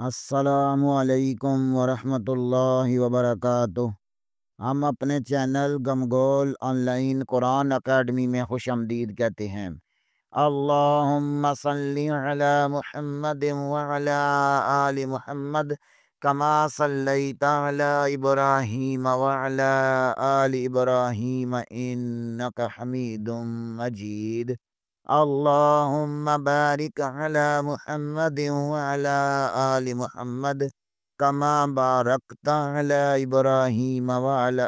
السلام علیکم ورحمۃ اللہ وبرکاتہ۔ ہم اپنے چینل گمگول آن لائن قرآن اکیڈمی میں خوش آمدید کہتے ہیں۔ اللہم صلی علی محمد وعلی آل محمد کما صلیت علی ابراہیم وعلی آل ابراہیم انک حمید مجید۔ اللہم بارک علی محمد وعلی آل محمد کما بارکت علی ابراہیم وعلی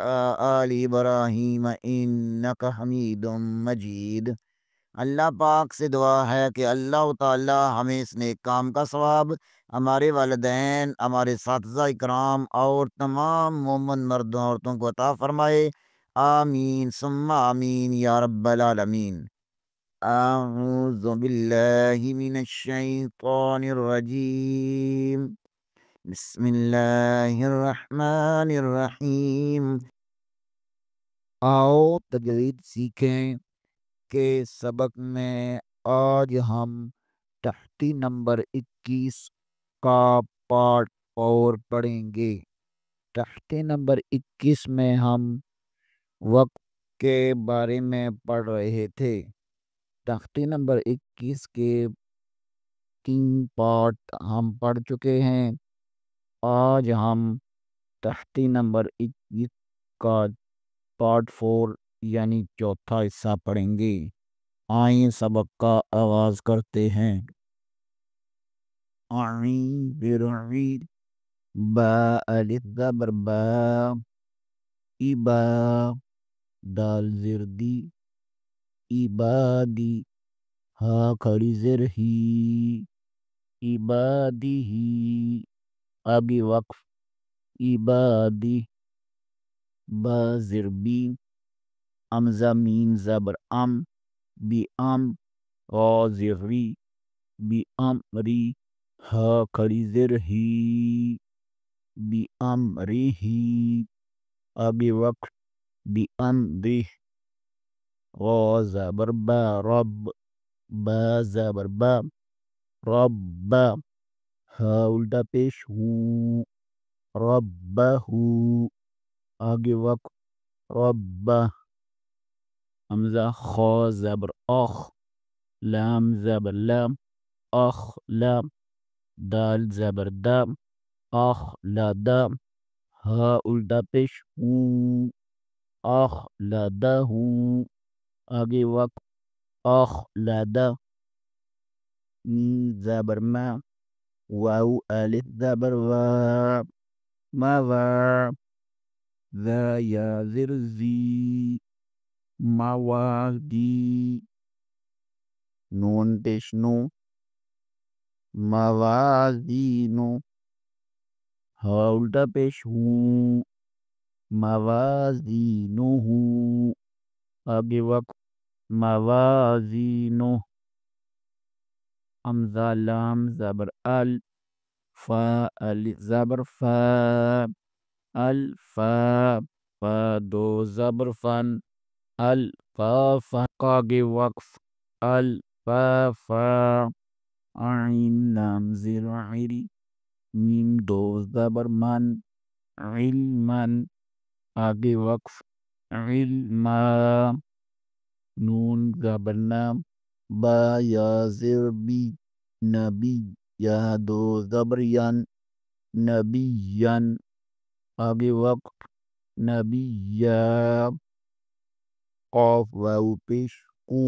آل ابراہیم انک حمید مجید۔ اللہ پاک سے دعا ہے کہ اللہ تعالی ہمیں اس نیک کام کا ثواب، ہمارے والدین، ہمارے اساتذہ اکرام اور تمام مومن مردوں عورتوں کو عطا فرمائے۔ آمین ثم آمین یا رب العالمین۔ اعوذ باللہ من الشیطان الرجیم، بسم اللہ الرحمن الرحیم۔ آؤ تجوید سیکھیں کہ سبق میں آج ہم تحتی نمبر 21 کا پارٹ اور پڑھیں گے۔ تحتی نمبر 21 میں ہم وقت کے بارے میں پڑھ رہے تھے۔ تختی نمبر 21 کے 3 پارٹ ہم پڑھ چکے ہیں۔ آج ہم تختی نمبر 21 کا پارٹ 4 یعنی چوتھا حصہ پڑھیں گے۔ آئیں سبق کا آغاز کرتے ہیں۔ آئیں برعید با الف زبر با، ایبا دال زردی، عبادی ہا کھڑی زر ہی، عبادی ہی آگے وقف، عبادی با زر بی، امزہ میم زبر ام، بی ام غا زر ری، بی امری ہا کھڑی زر ہی، بی امری ہی آگے وقف، بی امری غا زبر با رب، با زبر با، رب ہا الٹا پیش ہو، رب ہو آگے وقف، رب حمزہ خا زبر اخ، لام زبر لام، اخ لام، دال زبر دام، اخ لا دام، ہا الٹا پیش ہو، اخ لا دا ہو آگے وقف، اخ لا دا، میم زبر ما، واو الف زبر وا، ما وا، ذا یا زر زی، موازی نون پیش نو، موازینو ہا الٹا پیش ہو، موازینو ہو آگے وقت، موازینو، حمزہ لام زبر ال، فا الف زبر فا، الفا فا دو زبر فن، الفا آگے وقف، الفا عین لام زر عری، میم دو زبر من، علمن آگے وقف، علما، نون زبر نام، با یا زر بی، نبی یا دو زبر ین، نبی ین آگے وقف، نبی یا، قاف واو پیش قو،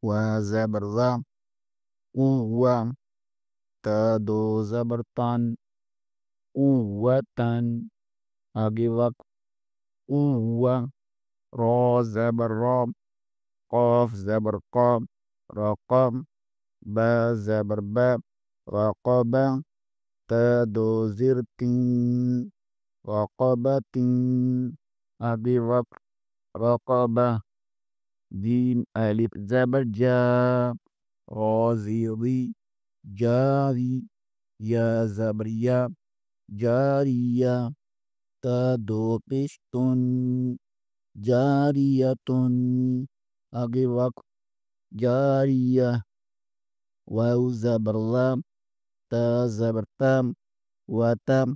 وا زبر وا، قوا تا دو زبر تن، قوتن آگے وقت، قوا را زبر را، قاف زبر قام، رقم، با زبر با، رقبہ تا دو زر تین، رقبتین آگے وقت، رقبہ، جیم الف زبر جا، غازی جاری، یا زبر یا، جاریہ تا دو پیشتن، جاریتن آگے وقت، جاریہ، واو زبر لام، تا زبر تام، وتم،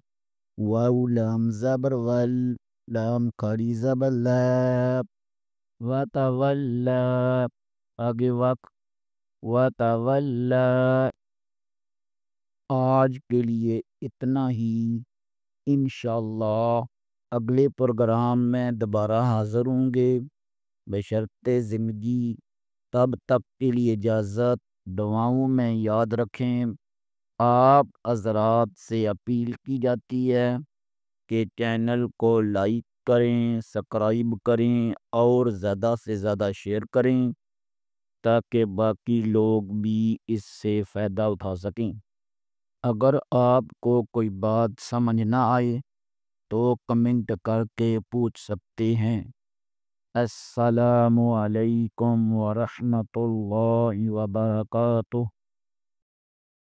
واو لام زبر ول، لام کھڑی زبر لا، وتولى، آگے وقت، وتولى. آج کے لیے اتنا ہی، انشاءاللہ اگلے پروگرام میں دوبارہ حاضر ہوں گے بشرط زندگی. تب تک کے لیے اجازت. دعاؤں میں یاد رکھیں. آپ حضرات سے اپیل کی جاتی ہے کہ چینل کو لائک کریں، سبسکرائب کریں اور زیادہ سے زیادہ شیئر کریں تاکہ باقی لوگ بھی اس سے فائدہ اٹھا سکیں. اگر آپ کو کوئی بات سمجھ نہ آئے تو کمنٹ کر کے پوچھ سکتے ہیں. السلام علیکم ورحمۃ اللہ وبرکاتہ.